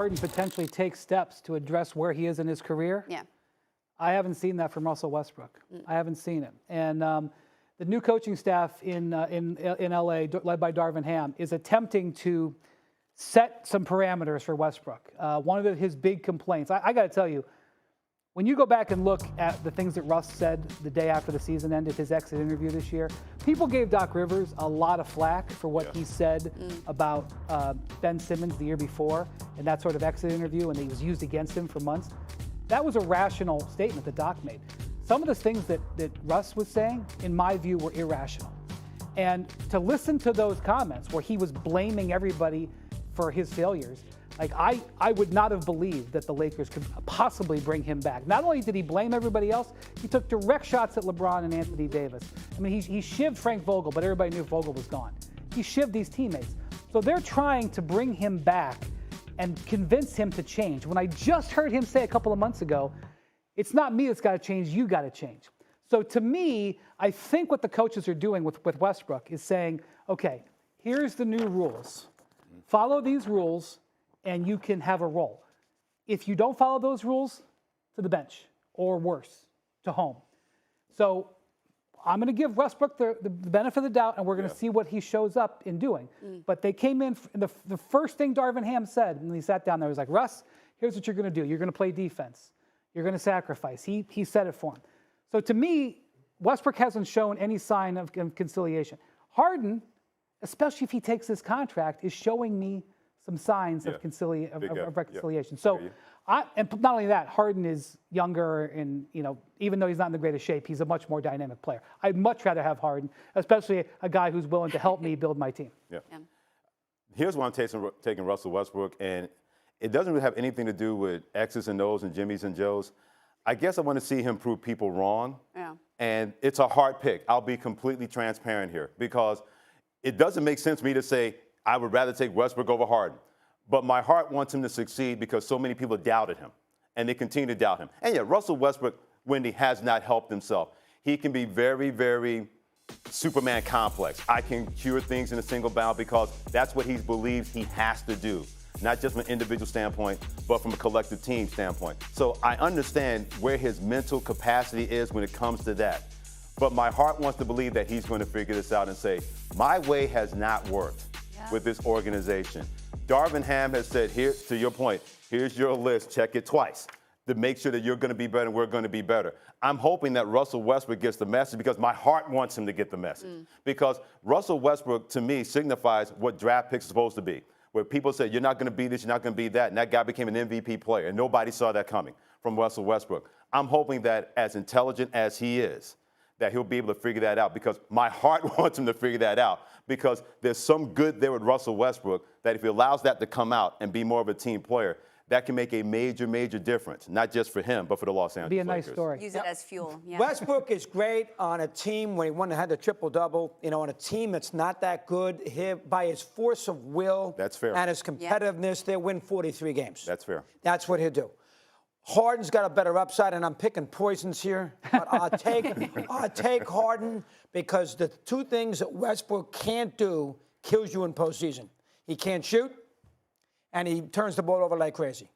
Harden potentially take steps to address where he is in his career. Yeah. I haven't seen that from Russell Westbrook. I haven't seen it. And the new coaching staff in LA, led by Darvin Ham, is attempting to set some parameters for Westbrook. One of his big complaints, I got to tell you, when you go back and look at the things that Russ said the day after the season ended, his exit interview this year, people gave Doc Rivers a lot of flack for what he said about Ben Simmons the year before and that sort of exit interview, and it was used against him for months. That was a rational statement that Doc made. Some of the things that Russ was saying, in my view, were irrational. And to listen to those comments where he was blaming everybody for his failures, like I would not have believed that the Lakers could possibly bring him back. Not only did he blame everybody else, he took direct shots at LeBron and Anthony Davis. I mean, he shivved Frank Vogel, but everybody knew Vogel was gone. He shivved these teammates. So they're trying to bring him back and convince him to change. When I just heard him say a couple of months ago, it's not me that's got to change, you got to change. So to me, I think what the coaches are doing with Westbrook is saying, okay, here's the new rules. Follow these rules, and you can have a role. If you don't follow those rules, to the bench, or worse, to home. So I'm going to give Westbrook the benefit of the doubt, and we're going to see what he shows up in doing. But they came in, the first thing Darvin Ham said when he sat down there was like, Russ, here's what you're going to do. You're going to play defense. You're going to sacrifice. He said it for him. So to me, Westbrook hasn't shown any sign of conciliation. Harden, especially if he takes this contract, is showing me some signs of reconciliation. So, and not only that, Harden is younger, and even though he's not in the greatest shape, he's a much more dynamic player. I'd much rather have Harden, especially a guy who's willing to help me build my team. Here's why I'm taking Russell Westbrook, and it doesn't really have anything to do with X's and O's and Jimmy's and Joe's. I guess I want to see him prove people wrong. And it's a hard pick. I'll be completely transparent here because it doesn't make sense for me to say I would rather take Westbrook over Harden. But my heart wants him to succeed because so many people doubted him, and they continue to doubt him. And yeah, Russell Westbrook, Wendy, has not helped himself. He can be very, very Superman complex. I can cure things in a single bound because that's what he believes he has to do, not just from an individual standpoint, but from a collective team standpoint. So I understand where his mental capacity is when it comes to that. But my heart wants to believe that he's going to figure this out and say, my way has not worked with this organization. Darvin Ham has said, here, to your point, here's your list, check it twice to make sure that you're going to be better and we're going to be better. I'm hoping that Russell Westbrook gets the message because my heart wants him to get the message. Because Russell Westbrook, to me, signifies what draft picks are supposed to be. Where people say, you're not going to be this, you're not going to be that, and that guy became an MVP player, and nobody saw that coming from Russell Westbrook. I'm hoping that as intelligent as he is, that he'll be able to figure that out because my heart wants him to figure that out because there's some good there with Russell Westbrook that if he allows that to come out and be more of a team player, that can make a major, major difference, not just for him, but for the Los Angeles Lakers. Be a nice story. Use it as fuel. Westbrook is great on a team when he had the triple-double, on a team that's not that good. By his force of will that's fair. And his competitiveness, they'll win 43 games. That's fair. That's what he'll do. Harden's got a better upside, and I'm picking poisons here, but I'll take Harden because the two things that Westbrook can't do kills you in postseason. He can't shoot, and he turns the ball over like crazy.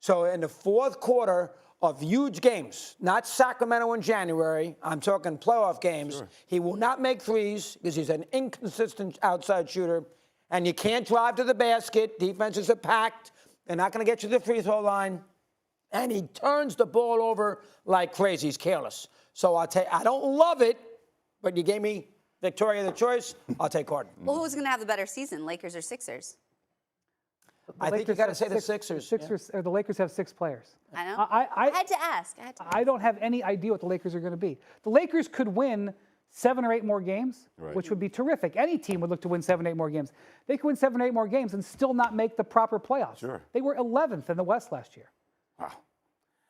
So in the fourth quarter of huge games, not Sacramento in January, I'm talking playoff games, he will not make threes because he's an inconsistent outside shooter, and you can't drive to the basket. Defenses are packed. They're not going to get you to the free throw line. And he turns the ball over like crazy. He's careless. So I don't love it, but you gave me Victoria the choice. I'll take Harden. Well, who's going to have the better season, Lakers or Sixers? I think you got to say the Sixers. The Lakers have 6 players. I know. I had to ask. I don't have any idea what the Lakers are going to be. The Lakers could win 7 or 8 more games, which would be terrific. Any team would look to win 7 or 8 more games. They could win 7 or 8 more games and still not make the proper playoffs. They were 11th in the West last year. Wow.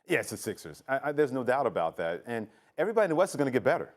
Yeah, it's the Sixers. There's no doubt about that. And everybody in the West is going to get better.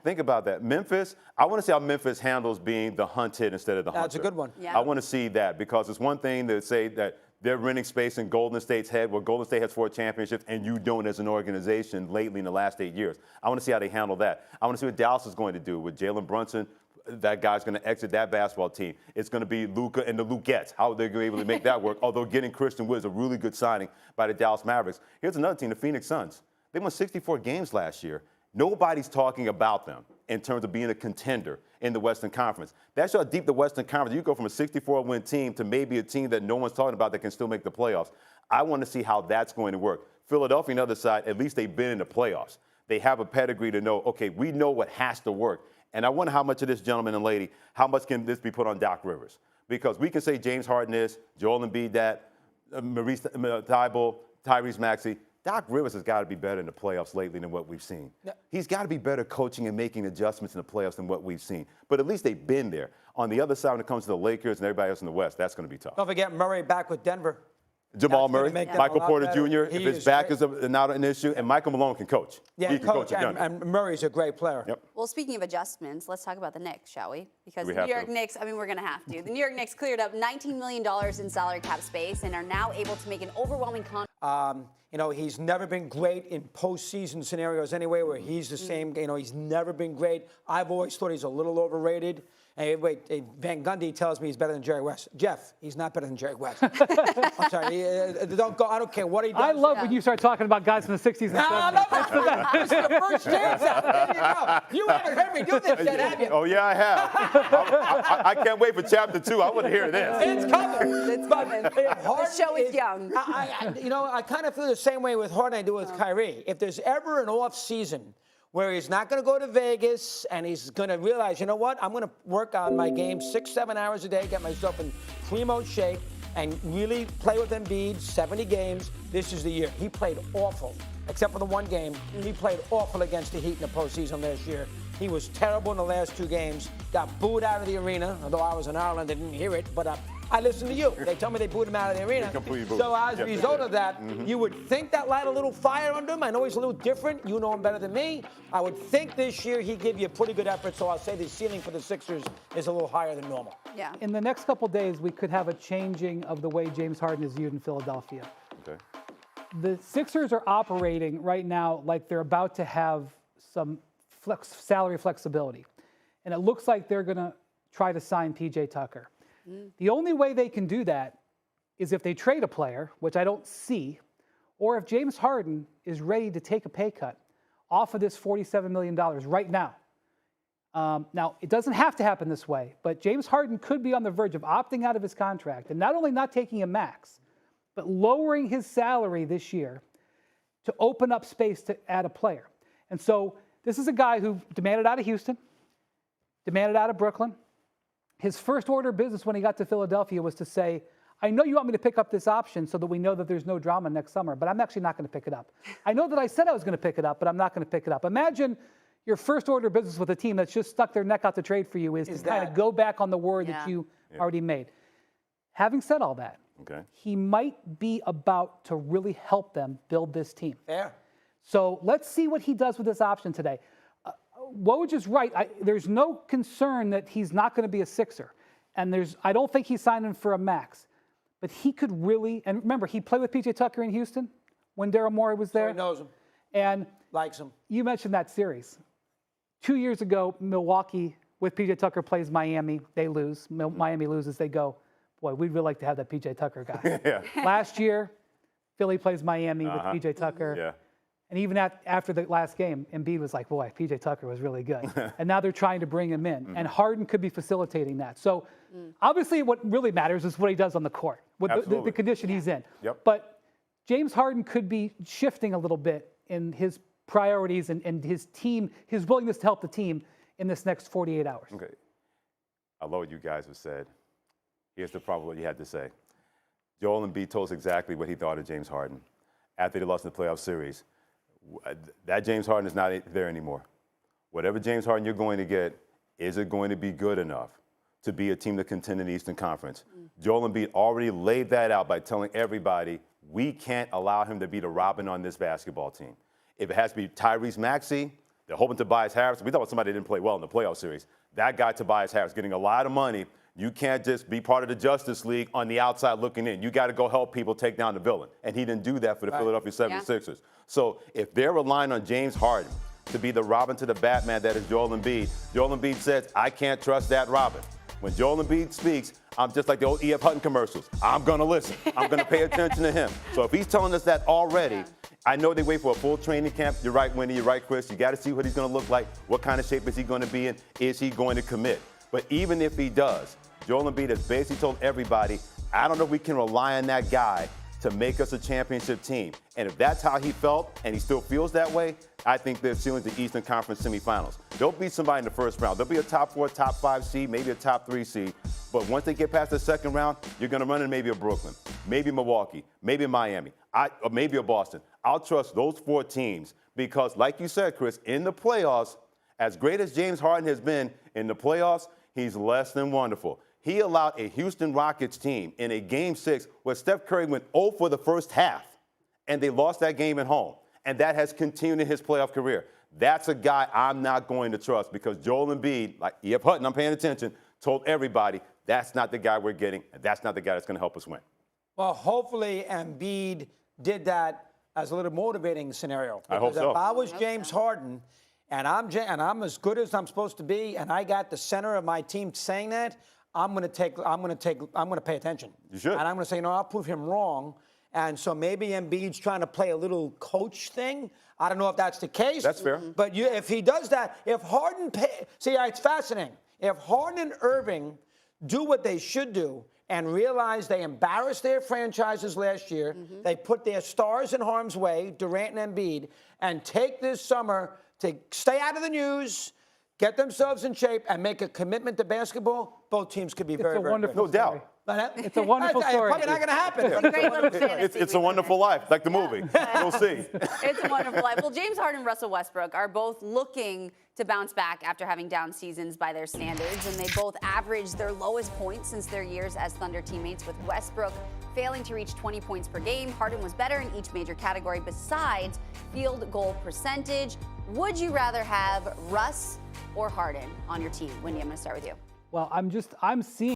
Think about that. Memphis, I want to see how Memphis handles being the hunted instead of the hunter. That's a good one. I want to see that because it's one thing to say that they're renting space in Golden State's head where Golden State has 4 championships and you don't as an organization lately in the last 8 years. I want to see how they handle that. I want to see what Dallas is going to do with Jalen Brunson that guy's going to exit that basketball team. It's going to be Luka and the Lukettes, how they're going to be able to make that work, although getting Christian Wood is a really good signing by the Dallas Mavericks. Here's another team, the Phoenix Suns. They won 64 games last year. Nobody's talking about them in terms of being a contender in the Western Conference. That's how deep the Western Conference. You go from a 64-win team to maybe a team that no one's talking about that can still make the playoffs. I want to see how that's going to work. Philadelphia, on the other side, at least they've been in the playoffs. They have a pedigree to know, okay, we know what has to work. And I wonder how much of this, gentleman and lady, how much can this be put on Doc Rivers? Because we can say James Harden this, Joel Embiid that, Maurice Thybulle, Tyrese Maxey. Doc Rivers has got to be better in the playoffs lately than what we've seen. Yeah. He's got to be better coaching and making adjustments in the playoffs than what we've seen. But at least they've been there. On the other side, when it comes to the Lakers and everybody else in the West, that's going to be tough. Don't forget Murray back with Denver. Jamal Murray, Michael Porter Jr., if his back great. is not an issue, and Michael Malone can coach. Yeah, he can coach and Murray's a great player. Yep. Well, speaking of adjustments, let's talk about the Knicks, shall we? Because we the have New York to. Knicks, I mean, we're going to have to. The New York Knicks cleared up $19 million in salary cap space and are now able to make an overwhelming You know, he's never been great in postseason scenarios anyway, where he's the same. You know, he's never been great. I've always thought he's a little overrated. Hey, wait, Van Gundy tells me he's better than Jerry West. Jeff, he's not better than Jerry West. I'm sorry. Don't go. I don't care what he does. I love when you start talking about guys from the 60s and 70s. I love it. This is the first chance out. There you go. You haven't heard me do this yet, have you? Oh, yeah, I have. I can't wait for chapter 2. I want to hear this. It's coming. It's coming. The show is young. You know, I kind of feel the same way with Harden I do with Kyrie. If there's ever an off season where he's not going to go to Vegas and he's going to realize, you know what, I'm going to work on my game 6-7 hours a day, get myself in primo shape, and really play with Embiid 70 games, this is the year. He played awful, except for the one game. He played awful against the Heat in the postseason last year. He was terrible in the last 2 games, got booed out of the arena, although I was in Ireland, I didn't hear it, but I listened to you. They told me they booed him out of the arena. So as a result of that, you would think that light a little fire under him. I know he's a little different. You know him better than me. I would think this year he'd give you a pretty good effort, so I'll say the ceiling for the Sixers is a little higher than normal. Yeah. In the next couple days, we could have a changing of the way James Harden is viewed in Philadelphia. Okay. The Sixers are operating right now like they're about to have some salary flexibility. And it looks like they're going to try to sign P.J. Tucker. The only way they can do that is if they trade a player, which I don't see, or if James Harden is ready to take a pay cut off of this $47 million right now. Now, it doesn't have to happen this way, but James Harden could be on the verge of opting out of his contract and not only not taking a max, but lowering his salary this year to open up space to add a player. And so this is a guy who demanded out of Houston, demanded out of Brooklyn. His first order of business when he got to Philadelphia was to say, I know you want me to pick up this option so that we know that there's no drama next summer, but I'm actually not going to pick it up. I know that I said I was going to pick it up, but I'm not going to pick it up. Imagine your first order of business with a team that's just stuck their neck out to trade for you is to kind of go back on the word that you already made. Having said all that, he might be about to really help them build this team. Fair. So let's see what he does with this option today. Woj is right. There's no concern that he's not going to be a Sixer. And I don't think he's signing for a max. But he could really, and remember, he played with P.J. Tucker in Houston when Daryl Morey was there. So he knows him. And likes him. You mentioned that series. 2 years ago, Milwaukee with P.J. Tucker plays Miami. They lose. Miami loses. They go, boy, we'd really like to have that P.J. Tucker guy. Last year, Philly plays Miami with P.J. Tucker. Yeah. And even after the last game, Embiid was like, boy, P.J. Tucker was really good. And now they're trying to bring him in. And Harden could be facilitating that. So obviously what really matters is what he does on the court, with the condition he's in. Yep. But James Harden could be shifting a little bit in his priorities and his team, his willingness to help the team in this next 48 hours. Okay. I love what you guys have said. Here's the problem what you had to say. Joel Embiid told us exactly what he thought of James Harden after they lost in the playoff series. That James Harden is not there anymore. Whatever James Harden you're going to get, is it going to be good enough to be a team that contend in the Eastern Conference? Joel Embiid already laid that out by telling everybody, we can't allow him to be the Robin on this basketball team. If it has to be Tyrese Maxey, they're hoping Tobias Harris. We thought about somebody that didn't play well in the playoff series. That guy, Tobias Harris, getting a lot of money. You can't just be part of the Justice League on the outside looking in. You got to go help people take down the villain. And he didn't do that for the Philadelphia 76ers. So if they're relying on James Harden to be the Robin to the Batman that is Joel Embiid. Joel Embiid says, I can't trust that Robin. When Joel Embiid speaks, I'm just like the old E.F. Hutton commercials. I'm going to listen. I'm going to pay attention to him. So if he's telling us that already, I know they wait for a full training camp. You're right, Wendy. You're right, Chris. You got to see what he's going to look like. What kind of shape is he going to be in? Is he going to commit? But even if he does, Joel Embiid has basically told everybody, I don't know if we can rely on that guy to make us a championship team. And if that's how he felt and he still feels that way, I think they're sealing the Eastern Conference semifinals. They'll beat somebody in the first round. They'll be a top 4, top 5 seed, maybe a top 3 seed. But once they get past the second round, you're going to run into maybe a Brooklyn, maybe Milwaukee, maybe Miami, or maybe a Boston. I'll trust those 4 teams because, like you said, Chris, in the playoffs, as great as James Harden has been in the playoffs, he's less than wonderful. He allowed a Houston Rockets team in a Game 6 where Steph Curry went 0 for the first half, and they lost that game at home. And that has continued in his playoff career. That's a guy I'm not going to trust because Joel Embiid, like E.F. Hutton, I'm paying attention, told everybody that's not the guy we're getting, and that's not the guy that's going to help us win. Well, hopefully Embiid did that as a little motivating scenario. I hope so. If I was James Harden and I'm as good as I'm supposed to be, and I got the center of my team saying that, I'm going to pay attention. You should. And I'm going to say, I'll prove him wrong. And so maybe Embiid's trying to play a little coach thing. I don't know if that's the case. That's fair. But if he does that, if Harden it's fascinating. If Harden and Irving do what they should do and realize they embarrassed their franchises last year, they put their stars in harm's way, Durant and Embiid, and take this summer to stay out of the news, get themselves in shape, and make a commitment to basketball, both teams could be very, very good. No doubt. It's a wonderful story. It's probably not going to happen. It's a great little fantasy It's a wonderful life, like the movie. We'll see. It's a wonderful life. Well, James Harden and Russell Westbrook are both looking to bounce back after having down seasons by their standards, and they both averaged their lowest points since their years as Thunder teammates, with Westbrook failing to reach 20 points per game. Harden was better in each major category besides field goal percentage. Would you rather have Russ or Harden on your team? Wendy, I'm going to start with you. Well, I'm seeing